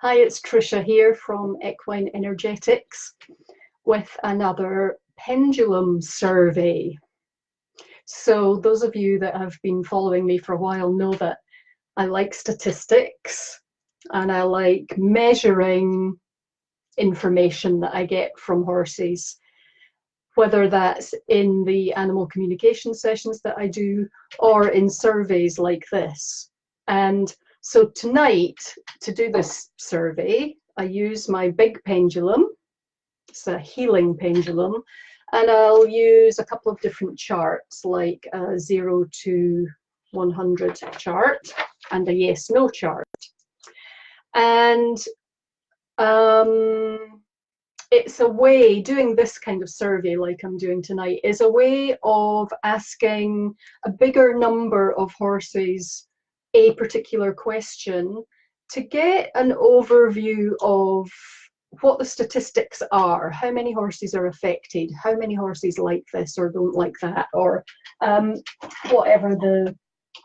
Hi, it's Trisha here from Equine Energetics with another pendulum survey. So those of you that have been following me for a while know that I like statistics and I like measuring information that I get from horses, whether that's in the animal communication sessions that I do or in surveys like this. And so tonight, to do this survey, I use my big pendulum. It's a healing pendulum, and I'll use a couple of different charts, like a 0 to 100 chart and a yes/no chart. And it's a way, doing this kind of survey like I'm doing tonight, is a way of asking a bigger number of horses a particular question to get an overview of what the statistics are, how many horses are affected, how many horses like this or don't like that, or whatever the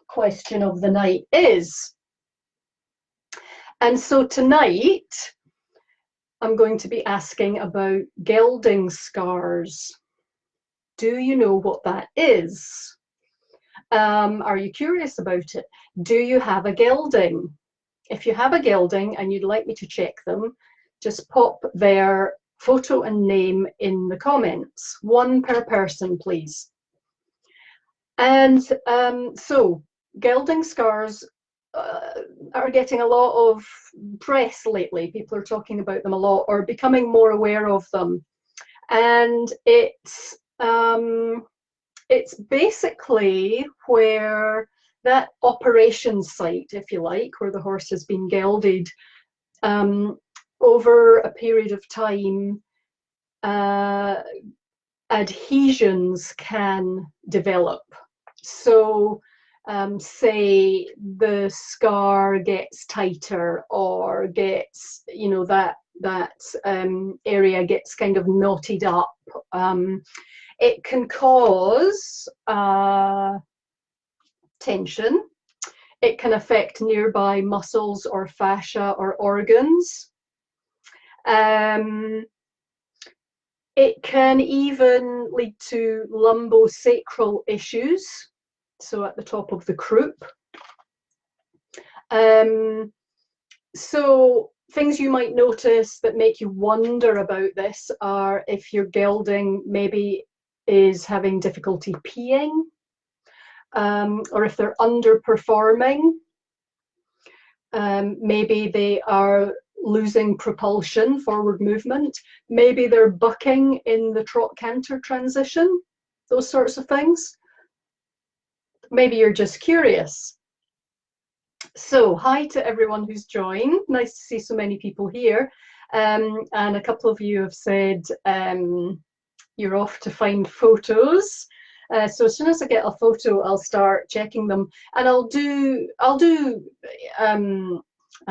question of the night is. And so tonight, I'm going to be asking about gelding scars. Do you know what that is? Are you curious about it? Do you have a gelding? If you have a gelding and you'd like me to check them, just pop their photo and name in the comments. One per person, please. And so, gelding scars are getting a lot of press lately. People are talking about them a lot or becoming more aware of them. And it's basically where that operation site, if you like, where the horse has been gelded, over a period of time, adhesions can develop. So say the scar gets tighter or gets, you know, that area gets kind of knotted up. It can cause tension. It can affect nearby muscles or fascia or organs. It can even lead to lumbosacral issues, so at the top of the croup. So things you might notice that make you wonder about this are if your gelding maybe is having difficulty peeing, or if they're underperforming. Maybe they are losing propulsion, forward movement. Maybe they're bucking in the trot-canter transition, those sorts of things. Maybe you're just curious. So hi to everyone who's joined. Nice to see so many people here. And a couple of you have said you're off to find photos. So as soon as I get a photo, I'll start checking them, and I'll do I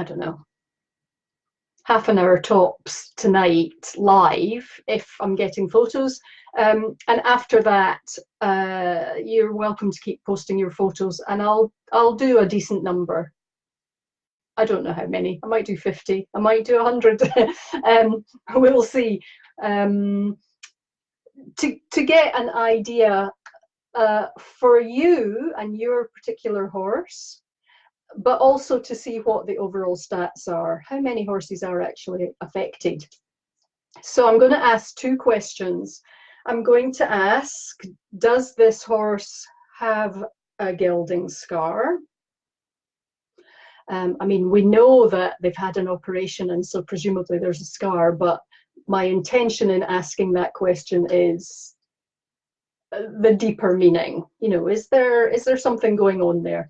don't know, half an hour tops tonight live if I'm getting photos. And after that, you're welcome to keep posting your photos, and I'll do a decent number. I don't know how many. I might do 50. I might do 100. We'll see. To get an idea for you and your particular horse, but also to see what the overall stats are, how many horses are actually affected. So I'm going to ask two questions. I'm going to ask, does this horse have a gelding scar? I mean, we know that they've had an operation, and so presumably there's a scar, but my intention in asking that question is the deeper meaning. You know, is there something going on there?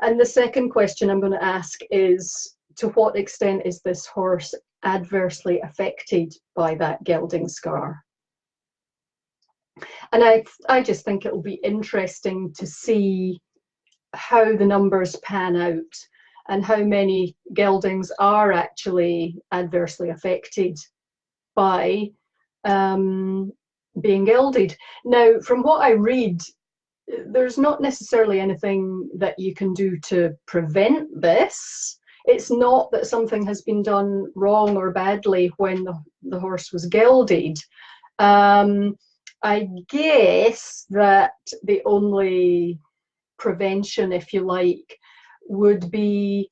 And the second question I'm going to ask is, to what extent is this horse adversely affected by that gelding scar? And I just think it will be interesting to see how the numbers pan out and how many geldings are actually adversely affected by being gelded. Now, from what I read, there's not necessarily anything that you can do to prevent this. It's not that something has been done wrong or badly when the horse was gelded. I guess that the only prevention, if you like, would be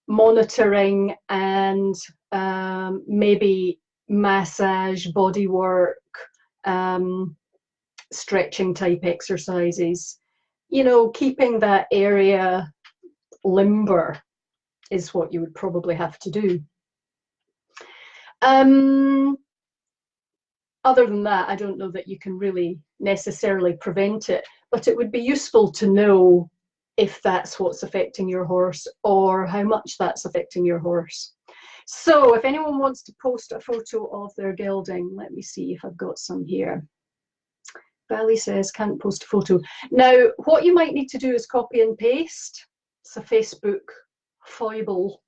monitoring and maybe massage, body work, stretching type exercises. You know, keeping that area limber is what you would probably have to do. Other than that, I don't know that you can really necessarily prevent it, but it would be useful to know if that's what's affecting your horse or how much that's affecting your horse. So if anyone wants to post a photo of their gelding, let me see if I've got some here. Valley says, can't post a photo. Now, what you might need to do is copy and paste. It's a Facebook foible.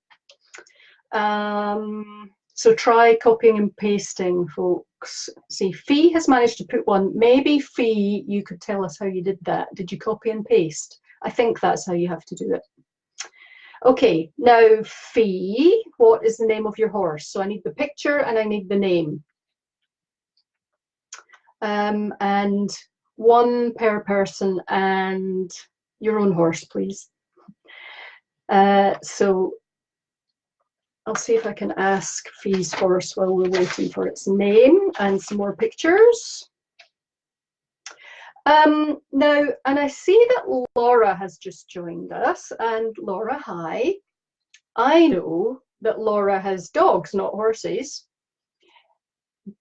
So try copying and pasting, folks. See, Fee has managed to put one. Maybe, Fee, you could tell us how you did that. Did you copy and paste? I think that's how you have to do it. Okay, now, Fee, what is the name of your horse? So I need the picture and I need the name. And one per person and your own horse, please. So I'll see if I can ask Fee's horse while we're waiting for its name and some more pictures. Now, and I see that Laura has just joined us. And Laura, hi. I know that Laura has dogs, not horses.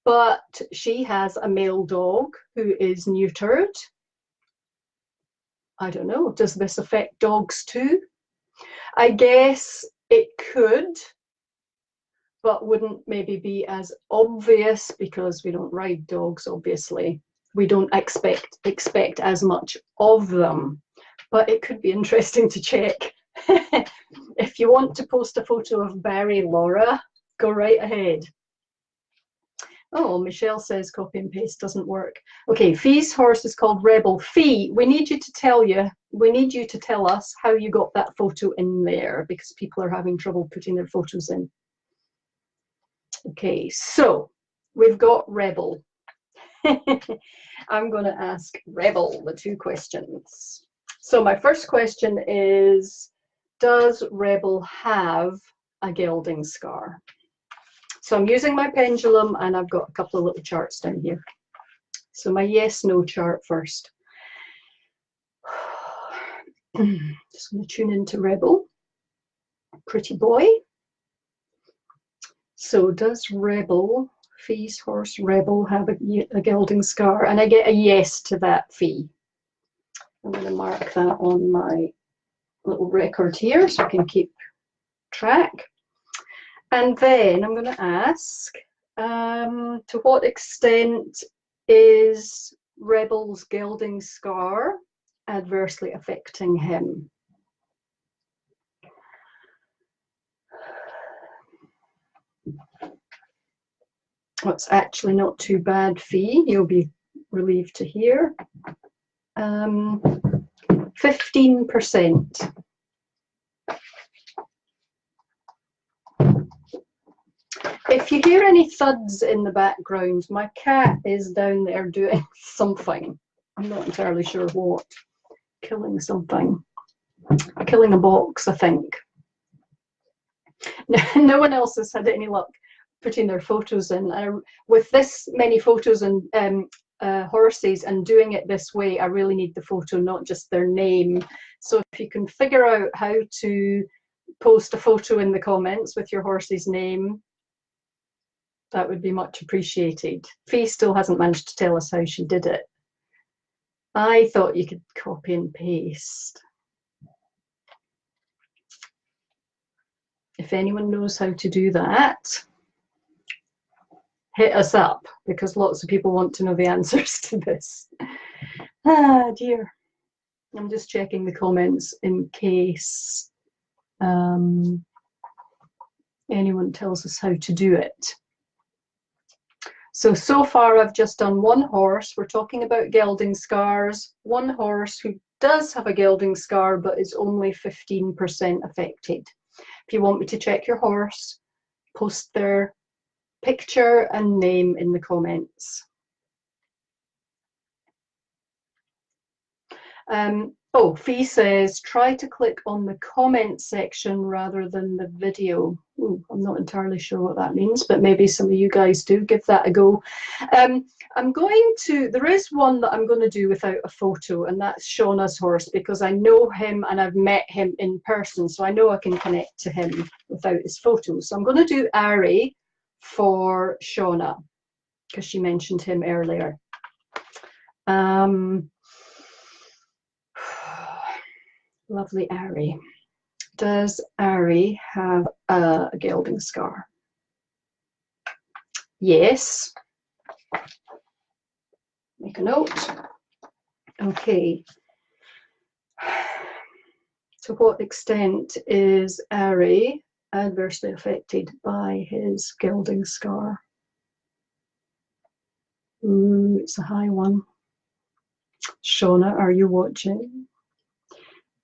But she has a male dog who is neutered. I don't know, does this affect dogs too? I guess it could, but wouldn't maybe be as obvious because we don't ride dogs, obviously. We don't expect as much of them, but it could be interesting to check. If you want to post a photo of Barry, Laura, go right ahead. Oh, Michelle says copy and paste doesn't work. Okay, Fee's horse is called Rebel. Fee, we need you to tell us how you got that photo in there because people are having trouble putting their photos in. Okay, so we've got Rebel. I'm going to ask Rebel the two questions. So my first question is, does Rebel have a gelding scar? So I'm using my pendulum and I've got a couple of little charts down here. So my yes/no chart first. Just going to tune into Rebel. Pretty boy. So does Rebel, Fee's horse Rebel, have a gelding scar? And I get a yes to that, Fee. I'm going to mark that on my little record here so I can keep track. And then I'm going to ask, to what extent is Rebel's gelding scar adversely affecting him? It's actually not too bad, Fee. You'll be relieved to hear. 15%. If you hear any thuds in the background, my cat is down there doing something. I'm not entirely sure what. Killing something. Killing a box, I think. No one else has had any luck putting their photos in. With this many photos and horses and doing it this way, I really need the photo, not just their name. So if you can figure out how to post a photo in the comments with your horse's name, that would be much appreciated. Fee still hasn't managed to tell us how she did it. I thought you could copy and paste. If anyone knows how to do that, hit us up, because lots of people want to know the answers to this. Ah, dear. I'm just checking the comments in case anyone tells us how to do it. So far I've just done one horse. We're talking about gelding scars. One horse who does have a gelding scar but is only 15% affected. If you want me to check your horse, post their picture and name in the comments. Oh, Fee says, try to click on the comment section rather than the video. Ooh, I'm not entirely sure what that means, but maybe some of you guys do. Give that a go. There is one that I'm going to do without a photo, and that's Shauna's horse, because I know him and I've met him in person, so I know I can connect to him without his photo. So I'm going to do Ari for Shauna, because she mentioned him earlier. Lovely Ari. Does Ari have a gelding scar? Yes. Make a note. Okay. To what extent is Ari adversely affected by his gelding scar? Ooh, it's a high one. Shauna, are you watching?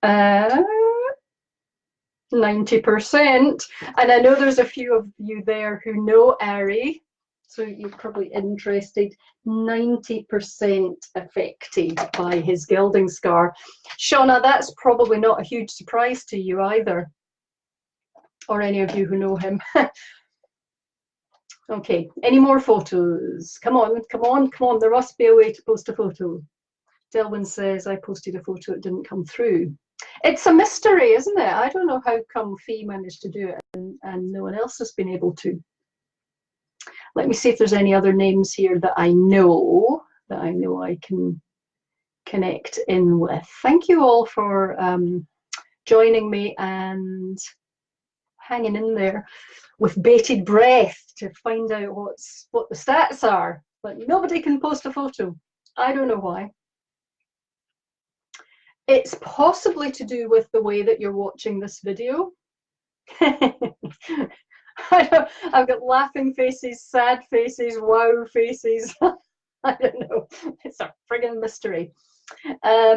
90%. And I know there's a few of you there who know Ari, so you're probably interested. 90% affected by his gelding scar. Shauna, that's probably not a huge surprise to you either, or any of you who know him. Okay, any more photos? Come on, come on, come on. There must be a way to post a photo. Delwyn says, I posted a photo, it didn't come through. It's a mystery, isn't it? I don't know how come Fee managed to do it and no one else has been able to. Let me see if there's any other names here that I know I can connect in with. Thank you all for joining me and hanging in there with bated breath to find out what the stats are. But nobody can post a photo. I don't know why. It's possibly to do with the way that you're watching this video. I've got laughing faces, sad faces, wow faces. I don't know. It's a friggin' mystery. I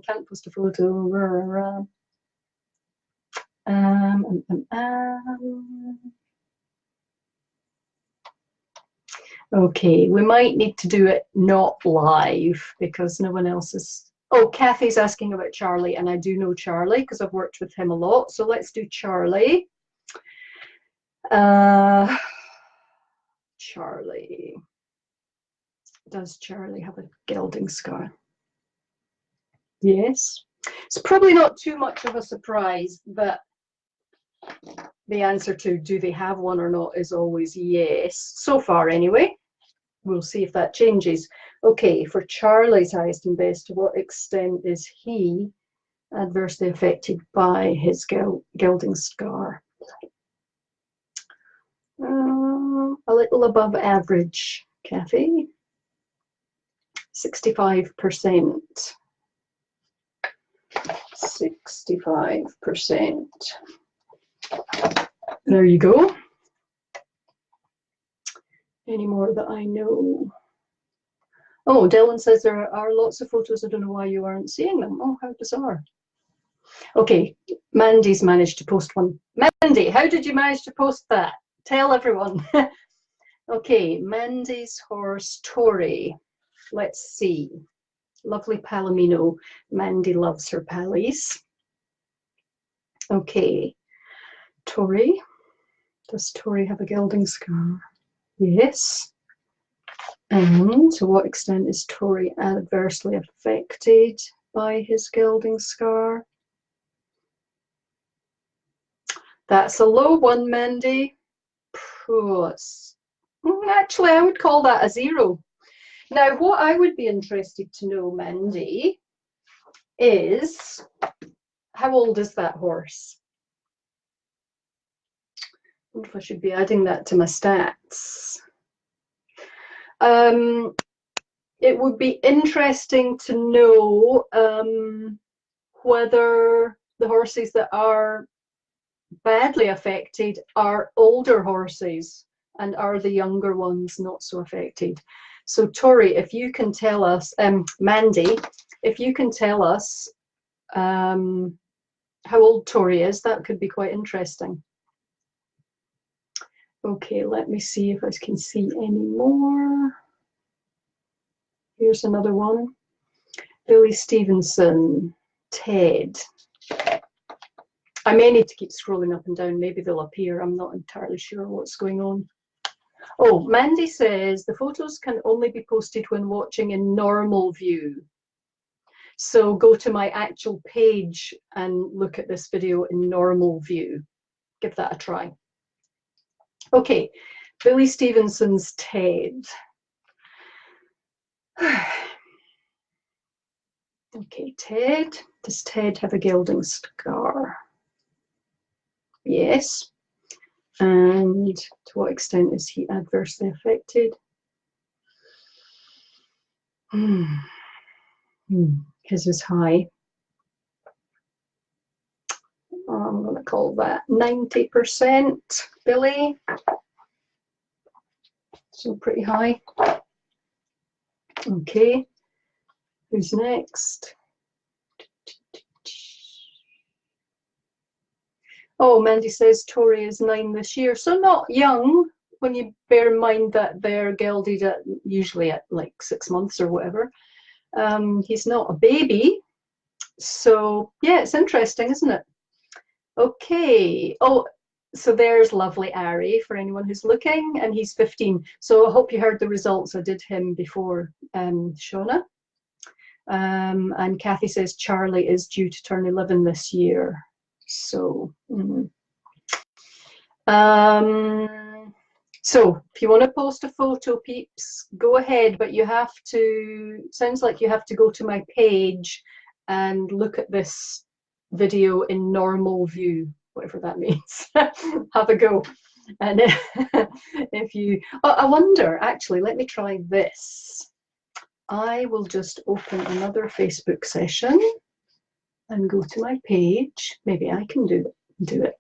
can't post a photo. Okay, we might need to do it not live because no one else is. Oh, Kathy's asking about Charlie, and I do know Charlie because I've worked with him a lot. So let's do Charlie. Charlie. Does Charlie have a gelding scar? Yes. It's probably not too much of a surprise that the answer to do they have one or not is always yes. So far, anyway. We'll see if that changes. Okay, for Charlie's highest and best, to what extent is he adversely affected by his gelding scar? A little above average, Kathy. 65%. 65%. There you go. Any more that I know? Oh, Dylan says there are lots of photos. I don't know why you aren't seeing them. Oh, how bizarre. Okay, Mandy's managed to post one. Mandy, how did you manage to post that? Tell everyone. Okay, Mandy's horse, Tori. Let's see. Lovely Palomino. Mandy loves her pallies. Okay, Tori. Does Tori have a gelding scar? Yes. And to what extent is Tori adversely affected by his gelding scar? That's a low one, Mandy. Actually, I would call that a 0. Now, what I would be interested to know, Mandy, is how old is that horse? I wonder if I should be adding that to my stats. It would be interesting to know whether the horses that are badly affected are older horses and are the younger ones not so affected. So Tori, if you can tell us, Mandy, if you can tell us how old Tori is. That could be quite interesting. Okay, let me see if I can see any more. Here's another one. Billy Stevenson, Ted. I may need to keep scrolling up and down. Maybe they'll appear. I'm not entirely sure what's going on. Oh, Mandy says the photos can only be posted when watching in normal view. So go to my actual page and look at this video in normal view. Give that a try. Okay, Billy Stevenson's Ted. Okay, Ted. Does Ted have a gelding scar? Yes. And to what extent is he adversely affected? His is high. I'm going to call that 90%, Billy. So pretty high. Okay. Who's next? Oh, Mandy says Tori is 9 this year. So not young, when you bear in mind that they're gelded at usually at like 6 months or whatever. He's not a baby. So yeah, it's interesting, isn't it? Okay. Oh, so there's lovely Ari for anyone who's looking, and he's 15. So I hope you heard the results. I did him before Shauna. And Kathy says Charlie is due to turn 11 this year. So, so if you want to post a photo, peeps, go ahead, but you have to, sounds like you have to go to my page and look at this video in normal view, whatever that means. Have a go. And if you, oh, I wonder, actually, let me try this. I will just open another Facebook session and go to my page. Maybe I can do it.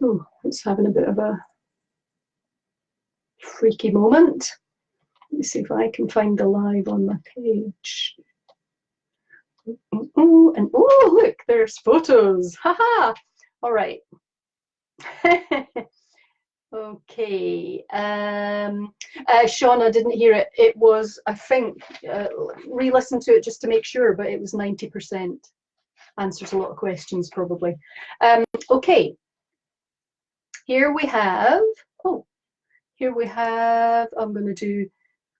Oh, it's having a bit of a freaky moment. Let me see if I can find the live on my page. Oh, and oh, look, there's photos. Haha. All right. Okay. Shauna didn't hear it. It was, I think, re-listen to it just to make sure, but it was 90%. Answers a lot of questions, probably. Okay. Here we have, I'm going to do,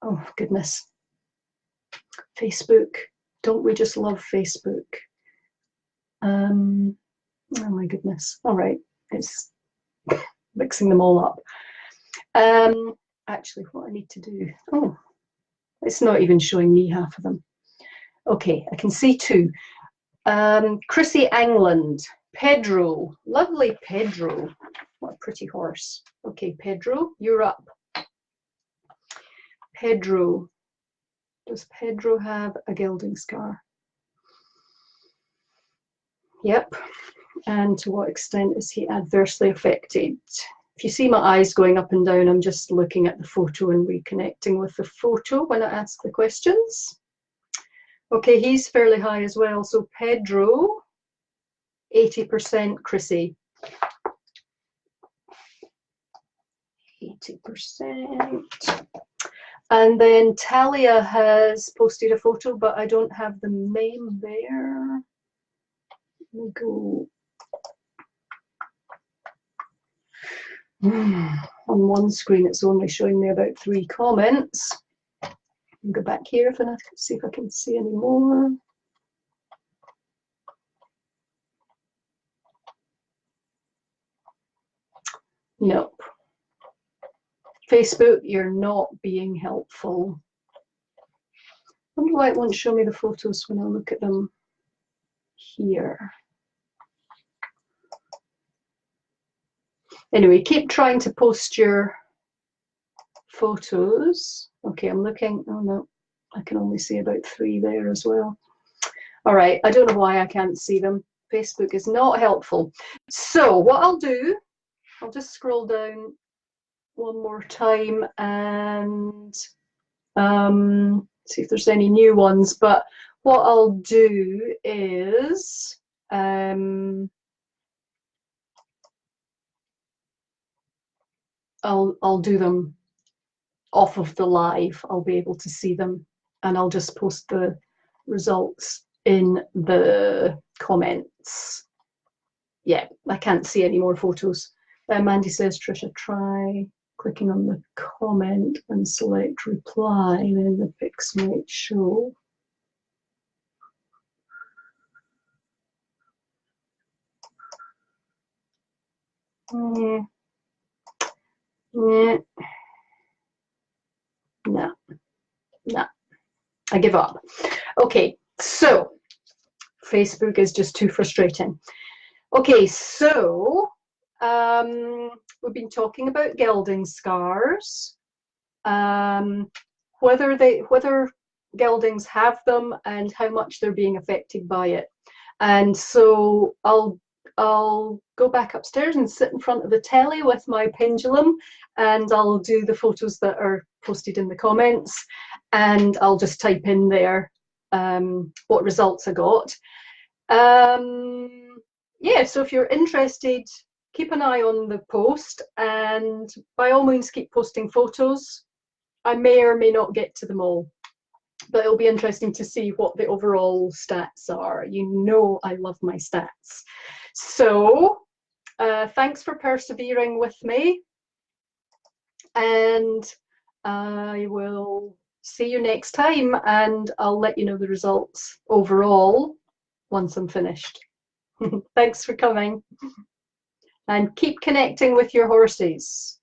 oh, goodness. Facebook. Don't we just love Facebook? Oh, my goodness. All right. It's mixing them all up. Actually, what I need to do, oh, it's not even showing me half of them. Okay, I can see 2. Chrissy Angland, Pedro, lovely Pedro. What a pretty horse. Okay, Pedro, you're up. Pedro, does Pedro have a gelding scar? Yep. And to what extent is he adversely affected? If you see my eyes going up and down, I'm just looking at the photo and reconnecting with the photo when I ask the questions. Okay, he's fairly high as well. So Pedro, 80%, Chrissy. 80%. And then Talia has posted a photo, but I don't have the name there. Let me go. On one screen, it's only showing me about 3 comments. I'll go back here if I can see if I can see any more. Nope. Facebook, you're not being helpful. I wonder why it won't show me the photos when I look at them here. Anyway, keep trying to post your photos. Okay, I'm looking. Oh no, I can only see about 3 there as well. All right, I don't know why I can't see them. Facebook is not helpful. So what I'll do, I'll just scroll down one more time and see if there's any new ones. But what I'll do is I'll do them off of the live. I'll be able to see them, and I'll just post the results in the comments. Yeah, I can't see any more photos. Mandy says, Trisha, try clicking on the comment and select reply, then the pics might show. Yeah. Yeah. No, no, I give up. Okay, so Facebook is just too frustrating. Okay, so we've been talking about gelding scars, whether geldings have them and how much they're being affected by it. And so I'll go back upstairs and sit in front of the telly with my pendulum, and I'll do the photos that are posted in the comments, and I'll just type in there what results I got. Yeah, so if you're interested, keep an eye on the post, and by all means keep posting photos. I may or may not get to them all, but it'll be interesting to see what the overall stats are. You know I love my stats. So thanks for persevering with me, and I will see you next time, and I'll let you know the results overall once I'm finished. Thanks for coming, and keep connecting with your horses.